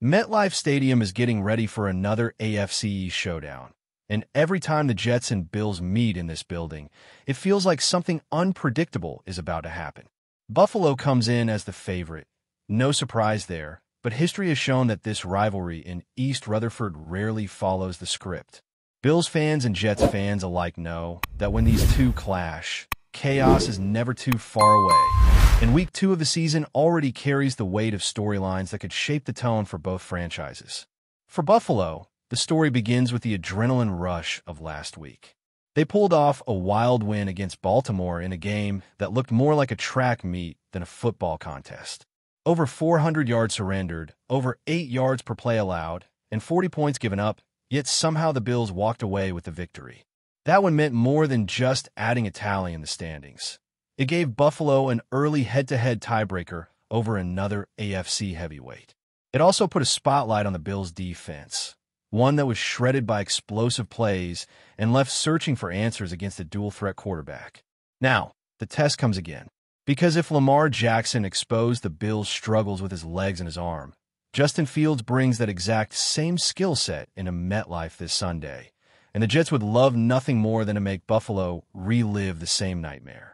MetLife Stadium is getting ready for another AFC showdown, and every time the Jets and Bills meet in this building, it feels like something unpredictable is about to happen. Buffalo comes in as the favorite. No surprise there, but history has shown that this rivalry in East Rutherford rarely follows the script. Bills fans and Jets fans alike know that when these two clash, chaos is never too far away. And Week 2 of the season already carries the weight of storylines that could shape the tone for both franchises. For Buffalo, the story begins with the adrenaline rush of last week. They pulled off a wild win against Baltimore in a game that looked more like a track meet than a football contest. Over 400 yards surrendered, over 8 yards per play allowed, and 40 points given up, yet somehow the Bills walked away with the victory. That one meant more than just adding a tally in the standings. It gave Buffalo an early head-to-head tiebreaker over another AFC heavyweight. It also put a spotlight on the Bills' defense, one that was shredded by explosive plays and left searching for answers against a dual-threat quarterback. Now, the test comes again, because if Lamar Jackson exposed the Bills' struggles with his legs and his arm, Justin Fields brings that exact same skill set into MetLife this Sunday, and the Jets would love nothing more than to make Buffalo relive the same nightmare.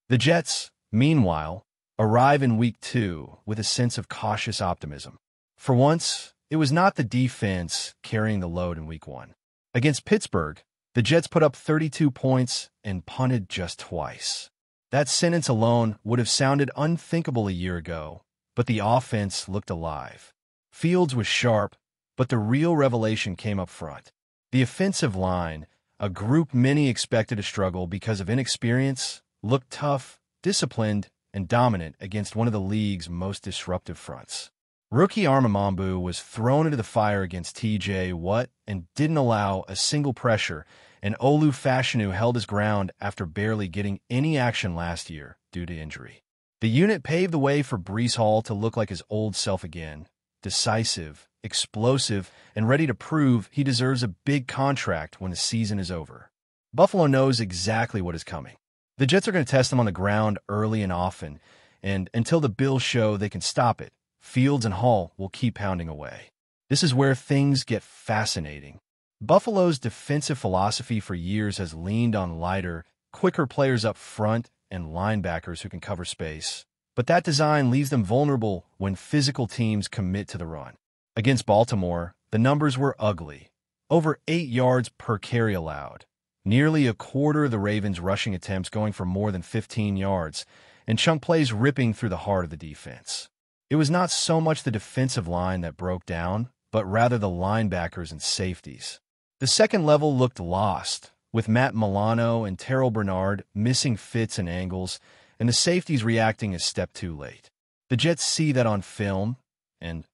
The Jets, meanwhile, arrive in Week 2 with a sense of cautious optimism. For once, it was not the defense carrying the load in Week 1. Against Pittsburgh, the Jets put up 32 points and punted just twice. That sentence alone would have sounded unthinkable a year ago, but the offense looked alive. Fields was sharp, but the real revelation came up front. The offensive line, a group many expected to struggle because of inexperience, looked tough, disciplined, and dominant against one of the league's most disruptive fronts. Rookie Armamambu was thrown into the fire against T.J. Watt and didn't allow a single pressure, and Olu Fashanu held his ground after barely getting any action last year due to injury. The unit paved the way for Breece Hall to look like his old self again, decisive, explosive, and ready to prove he deserves a big contract when the season is over. Buffalo knows exactly what is coming. The Jets are going to test them on the ground early and often, and until the Bills show they can stop it, Fields and Hall will keep pounding away. This is where things get fascinating. Buffalo's defensive philosophy for years has leaned on lighter, quicker players up front and linebackers who can cover space, but that design leaves them vulnerable when physical teams commit to the run. Against Baltimore, the numbers were ugly. Over 8 yards per carry allowed. Nearly a quarter of the Ravens' rushing attempts going for more than 15 yards, and chunk plays ripping through the heart of the defense. It was not so much the defensive line that broke down, but rather the linebackers and safeties. The second level looked lost, with Matt Milano and Terrell Bernard missing fits and angles, and the safeties reacting a step too late. The Jets see that on film, and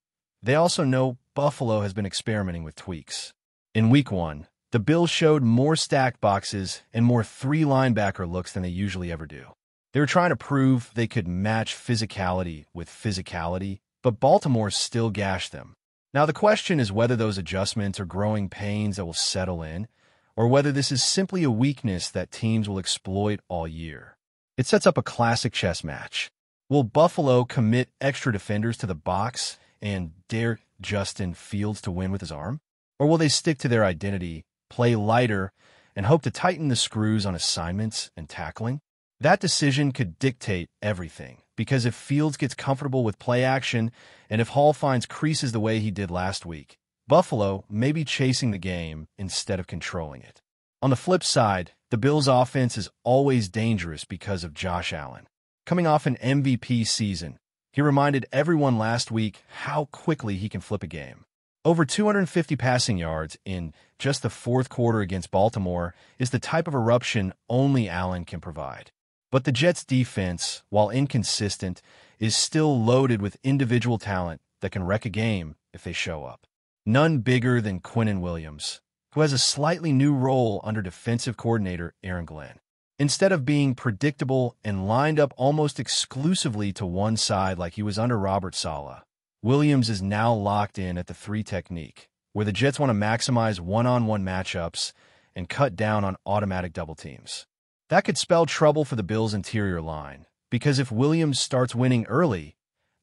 they also know Buffalo has been experimenting with tweaks. In Week 1, the Bills showed more stacked boxes and more three-linebacker looks than they usually ever do. They were trying to prove they could match physicality with physicality, but Baltimore still gashed them. Now the question is whether those adjustments are growing pains that will settle in, or whether this is simply a weakness that teams will exploit all year. It sets up a classic chess match. Will Buffalo commit extra defenders to the box and dare Justin Fields to win with his arm? Or will they stick to their identity, play lighter, and hope to tighten the screws on assignments and tackling? That decision could dictate everything, because if Fields gets comfortable with play action and if Hall finds creases the way he did last week, Buffalo may be chasing the game instead of controlling it. On the flip side, the Bills' offense is always dangerous because of Josh Allen. Coming off an MVP season, he reminded everyone last week how quickly he can flip a game. Over 250 passing yards in just the fourth quarter against Baltimore is the type of eruption only Allen can provide. But the Jets' defense, while inconsistent, is still loaded with individual talent that can wreck a game if they show up. None bigger than Quinnen Williams, who has a slightly new role under defensive coordinator Aaron Glenn. Instead of being predictable and lined up almost exclusively to one side like he was under Robert Saleh, Williams is now locked in at the 3 technique, where the Jets want to maximize one-on-one matchups and cut down on automatic double teams. That could spell trouble for the Bills' interior line, because if Williams starts winning early,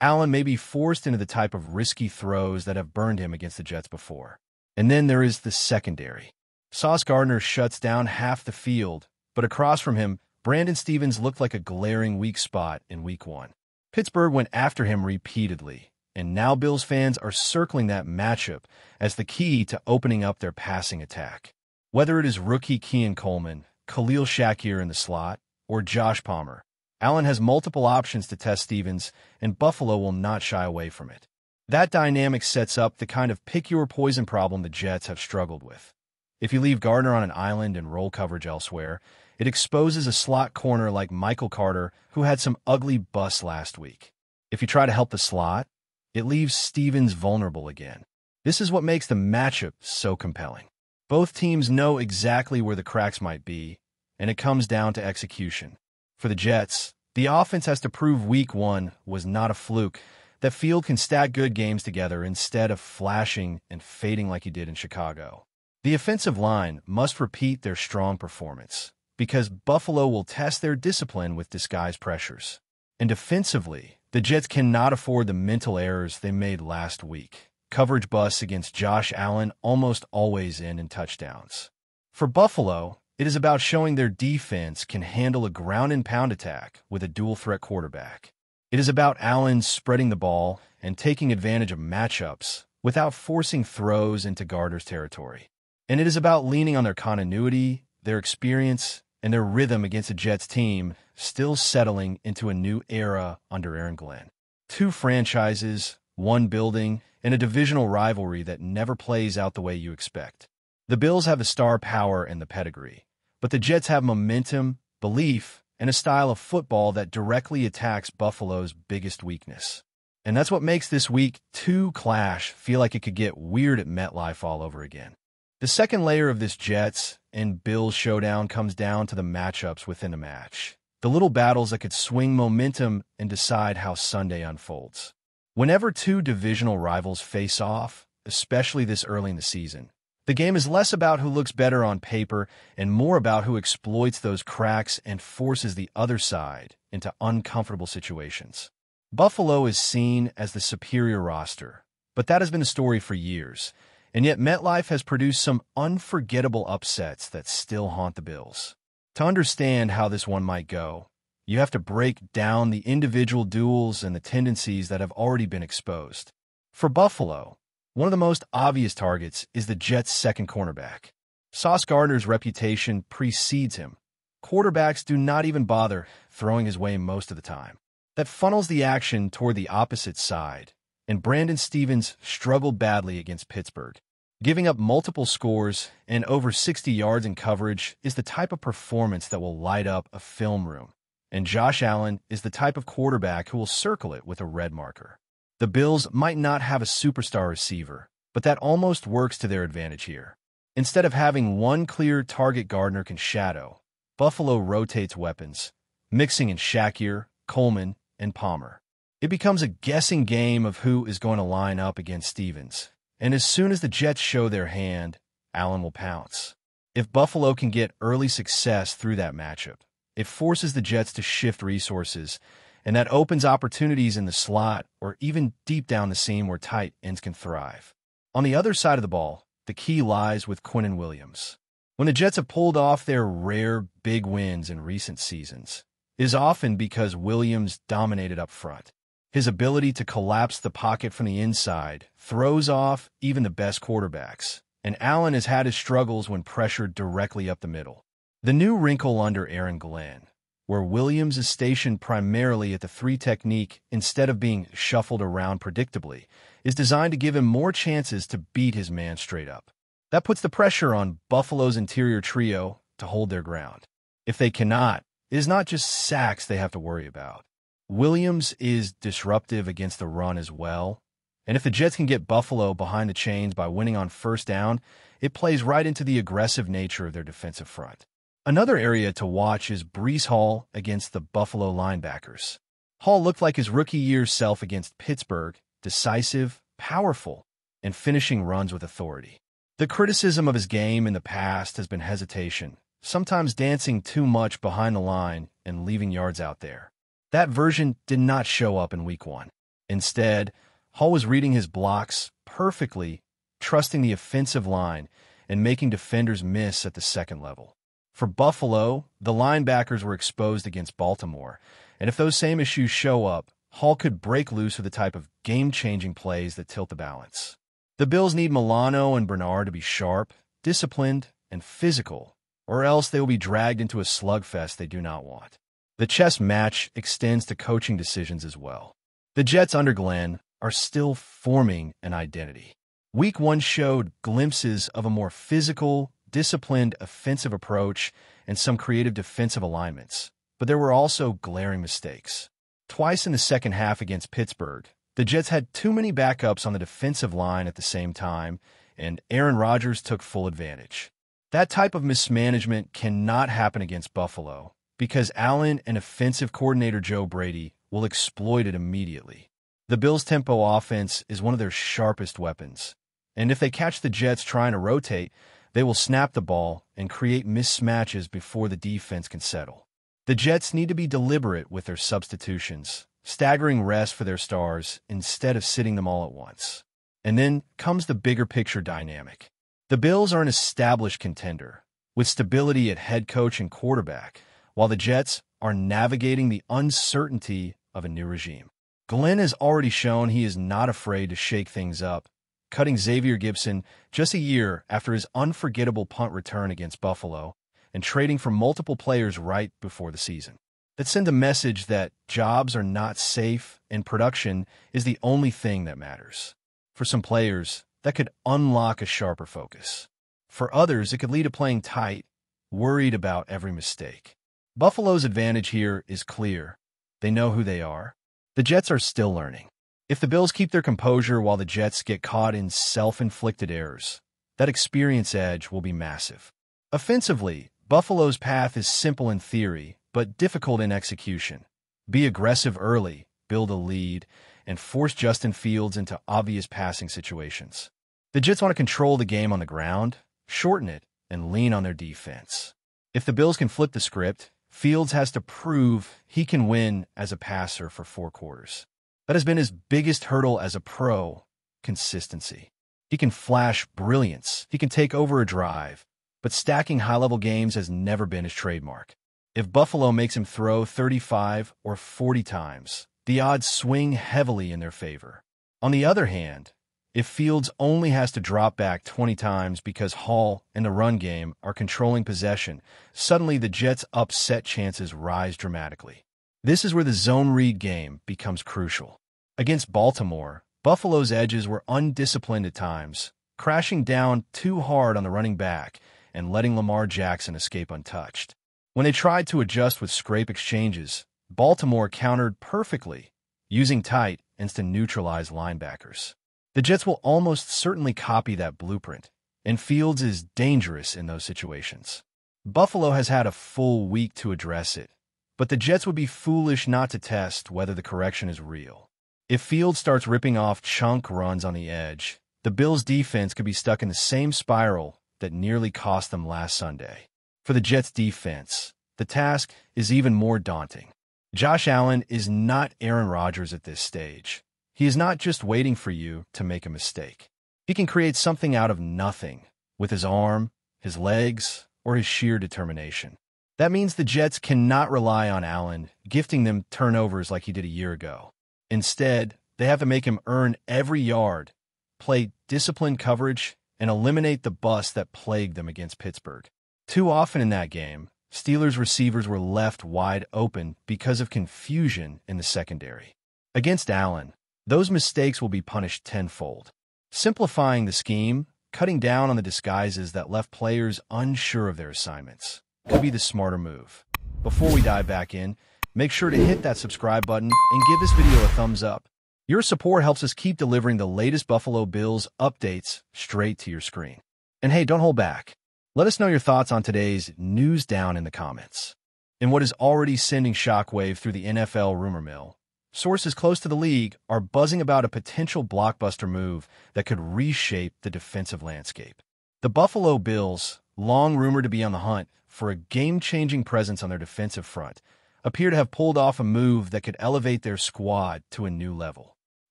Allen may be forced into the type of risky throws that have burned him against the Jets before. And then there is the secondary. Sauce Gardner shuts down half the field, but across from him, Brandon Stephens looked like a glaring weak spot in Week 1. Pittsburgh went after him repeatedly, and now Bills fans are circling that matchup as the key to opening up their passing attack. Whether it is rookie Keon Coleman, Khalil Shakir in the slot, or Josh Palmer, Allen has multiple options to test Stephens, and Buffalo will not shy away from it. That dynamic sets up the kind of pick-your-poison problem the Jets have struggled with. If you leave Gardner on an island and roll coverage elsewhere, it exposes a slot corner like Michael Carter, who had some ugly busts last week. If you try to help the slot, it leaves Stephens vulnerable again. This is what makes the matchup so compelling. Both teams know exactly where the cracks might be, and it comes down to execution. For the Jets, the offense has to prove Week 1 was not a fluke, that Field can stack good games together instead of flashing and fading like he did in Chicago. The offensive line must repeat their strong performance, because Buffalo will test their discipline with disguised pressures. And defensively, the Jets cannot afford the mental errors they made last week. Coverage busts against Josh Allen almost always end in touchdowns. For Buffalo, it is about showing their defense can handle a ground-and-pound attack with a dual-threat quarterback. It is about Allen spreading the ball and taking advantage of matchups without forcing throws into Gardner's territory. And it is about leaning on their continuity, their experience, and their rhythm against a Jets team still settling into a new era under Aaron Glenn. Two franchises, one building, and a divisional rivalry that never plays out the way you expect. The Bills have the star power and the pedigree, but the Jets have momentum, belief, and a style of football that directly attacks Buffalo's biggest weakness. And that's what makes this Week 2 clash feel like it could get weird at MetLife all over again. The second layer of this Jets and Bills showdown comes down to the matchups within the match. The little battles that could swing momentum and decide how Sunday unfolds. Whenever two divisional rivals face off, especially this early in the season, the game is less about who looks better on paper and more about who exploits those cracks and forces the other side into uncomfortable situations. Buffalo is seen as the superior roster, but that has been the story for years, and yet MetLife has produced some unforgettable upsets that still haunt the Bills. To understand how this one might go, you have to break down the individual duels and the tendencies that have already been exposed. For Buffalo, one of the most obvious targets is the Jets' second cornerback. Sauce Gardner's reputation precedes him. Quarterbacks do not even bother throwing his way most of the time. That funnels the action toward the opposite side, and Brandon Stephens struggled badly against Pittsburgh. Giving up multiple scores and over 60 yards in coverage is the type of performance that will light up a film room, and Josh Allen is the type of quarterback who will circle it with a red marker. The Bills might not have a superstar receiver, but that almost works to their advantage here. Instead of having one clear target Gardner can shadow, Buffalo rotates weapons, mixing in Shakir, Coleman, and Palmer. It becomes a guessing game of who is going to line up against Stephens, and as soon as the Jets show their hand, Allen will pounce. If Buffalo can get early success through that matchup, it forces the Jets to shift resources, and that opens opportunities in the slot or even deep down the seam where tight ends can thrive. On the other side of the ball, the key lies with Quinnen Williams. When the Jets have pulled off their rare big wins in recent seasons, it is often because Williams dominated up front. His ability to collapse the pocket from the inside throws off even the best quarterbacks, and Allen has had his struggles when pressured directly up the middle. The new wrinkle under Aaron Glenn, where Williams is stationed primarily at the 3 technique instead of being shuffled around predictably, is designed to give him more chances to beat his man straight up. That puts the pressure on Buffalo's interior trio to hold their ground. If they cannot, it is not just sacks they have to worry about. Williams is disruptive against the run as well, and if the Jets can get Buffalo behind the chains by winning on first down, it plays right into the aggressive nature of their defensive front. Another area to watch is Breece Hall against the Buffalo linebackers. Hall looked like his rookie year self against Pittsburgh, decisive, powerful, and finishing runs with authority. The criticism of his game in the past has been hesitation, sometimes dancing too much behind the line and leaving yards out there. That version did not show up in Week 1. Instead, Hall was reading his blocks perfectly, trusting the offensive line and making defenders miss at the second level. For Buffalo, the linebackers were exposed against Baltimore, and if those same issues show up, Hall could break loose with the type of game-changing plays that tilt the balance. The Bills need Milano and Bernard to be sharp, disciplined, and physical, or else they will be dragged into a slugfest they do not want. The chess match extends to coaching decisions as well. The Jets under Glenn are still forming an identity. Week 1 showed glimpses of a more physical, disciplined offensive approach and some creative defensive alignments, but there were also glaring mistakes. Twice in the second half against Pittsburgh, the Jets had too many backups on the defensive line at the same time, and Aaron Rodgers took full advantage. That type of mismanagement cannot happen against Buffalo, because Allen and offensive coordinator Joe Brady will exploit it immediately. The Bills' tempo offense is one of their sharpest weapons, and if they catch the Jets trying to rotate, they will snap the ball and create mismatches before the defense can settle. The Jets need to be deliberate with their substitutions, staggering rest for their stars instead of sitting them all at once. And then comes the bigger picture dynamic. The Bills are an established contender, with stability at head coach and quarterback, while the Jets are navigating the uncertainty of a new regime. Glenn has already shown he is not afraid to shake things up, cutting Xavier Gibson just a year after his unforgettable punt return against Buffalo, and trading for multiple players right before the season. That sends a message that jobs are not safe and production is the only thing that matters. For some players, that could unlock a sharper focus. For others, it could lead to playing tight, worried about every mistake. Buffalo's advantage here is clear. They know who they are. The Jets are still learning. If the Bills keep their composure while the Jets get caught in self-inflicted errors, that experience edge will be massive. Offensively, Buffalo's path is simple in theory, but difficult in execution. Be aggressive early, build a lead, and force Justin Fields into obvious passing situations. The Jets want to control the game on the ground, shorten it, and lean on their defense. If the Bills can flip the script, Fields has to prove he can win as a passer for 4 quarters. That has been his biggest hurdle as a pro, consistency. He can flash brilliance, he can take over a drive, but stacking high-level games has never been his trademark. If Buffalo makes him throw 35 or 40 times, the odds swing heavily in their favor. On the other hand, if Fields only has to drop back 20 times because Hall and the run game are controlling possession, suddenly the Jets' upset chances rise dramatically. This is where the zone read game becomes crucial. Against Baltimore, Buffalo's edges were undisciplined at times, crashing down too hard on the running back and letting Lamar Jackson escape untouched. When they tried to adjust with scrape exchanges, Baltimore countered perfectly, using tight ends to neutralize linebackers. The Jets will almost certainly copy that blueprint, and Fields is dangerous in those situations. Buffalo has had a full week to address it, but the Jets would be foolish not to test whether the correction is real. If Fields starts ripping off chunk runs on the edge, the Bills' defense could be stuck in the same spiral that nearly cost them last Sunday. For the Jets' defense, the task is even more daunting. Josh Allen is not Aaron Rodgers at this stage. He is not just waiting for you to make a mistake. He can create something out of nothing with his arm, his legs, or his sheer determination. That means the Jets cannot rely on Allen gifting them turnovers like he did a year ago. Instead, they have to make him earn every yard, play disciplined coverage, and eliminate the bust that plagued them against Pittsburgh. Too often in that game, Steelers receivers were left wide open because of confusion in the secondary. Against Allen, those mistakes will be punished tenfold. Simplifying the scheme, cutting down on the disguises that left players unsure of their assignments, could be the smarter move. Before we dive back in, make sure to hit that subscribe button and give this video a thumbs up. Your support helps us keep delivering the latest Buffalo Bills updates straight to your screen. And hey, don't hold back. Let us know your thoughts on today's news down in the comments. In what is already sending shockwave through the NFL rumor mill, sources close to the league are buzzing about a potential blockbuster move that could reshape the defensive landscape. The Buffalo Bills, long rumored to be on the hunt for a game-changing presence on their defensive front, appear to have pulled off a move that could elevate their squad to a new level.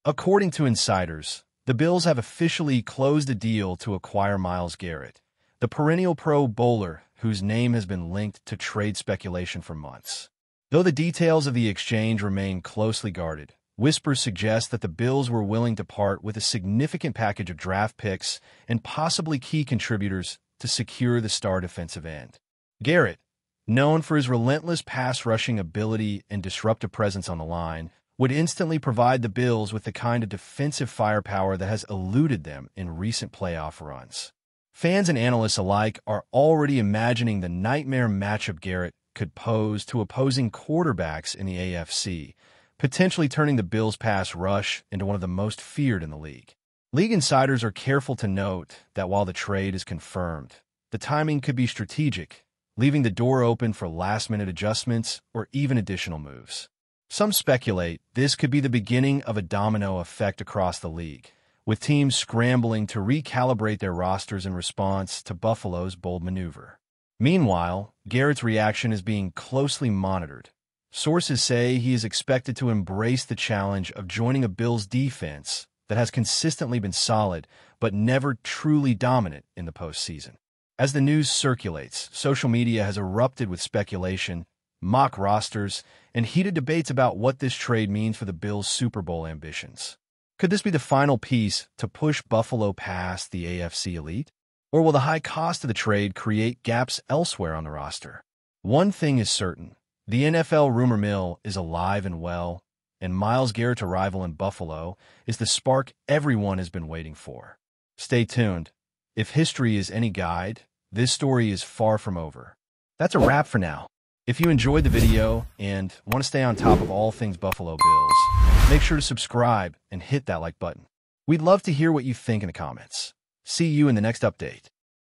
According to insiders, the Bills have officially closed a deal to acquire Myles Garrett, the perennial Pro Bowler whose name has been linked to trade speculation for months. Though the details of the exchange remain closely guarded, whispers suggest that the Bills were willing to part with a significant package of draft picks and possibly key contributors to secure the star defensive end. Garrett, known for his relentless pass-rushing ability and disruptive presence on the line, would instantly provide the Bills with the kind of defensive firepower that has eluded them in recent playoff runs. Fans and analysts alike are already imagining the nightmare matchup Garrett could pose to opposing quarterbacks in the AFC, potentially turning the Bills' pass rush into one of the most feared in the league. League insiders are careful to note that while the trade is confirmed, the timing could be strategic, leaving the door open for last-minute adjustments or even additional moves. Some speculate this could be the beginning of a domino effect across the league, with teams scrambling to recalibrate their rosters in response to Buffalo's bold maneuver. Meanwhile, Garrett's reaction is being closely monitored. Sources say he is expected to embrace the challenge of joining a Bills defense that has consistently been solid but never truly dominant in the postseason. As the news circulates, social media has erupted with speculation, mock rosters, and heated debates about what this trade means for the Bills' Super Bowl ambitions. Could this be the final piece to push Buffalo past the AFC elite? Or will the high cost of the trade create gaps elsewhere on the roster? One thing is certain. The NFL rumor mill is alive and well, and Myles Garrett's arrival in Buffalo is the spark everyone has been waiting for. Stay tuned. If history is any guide, this story is far from over. That's a wrap for now. If you enjoyed the video and want to stay on top of all things Buffalo Bills, make sure to subscribe and hit that like button. We'd love to hear what you think in the comments. See you in the next update.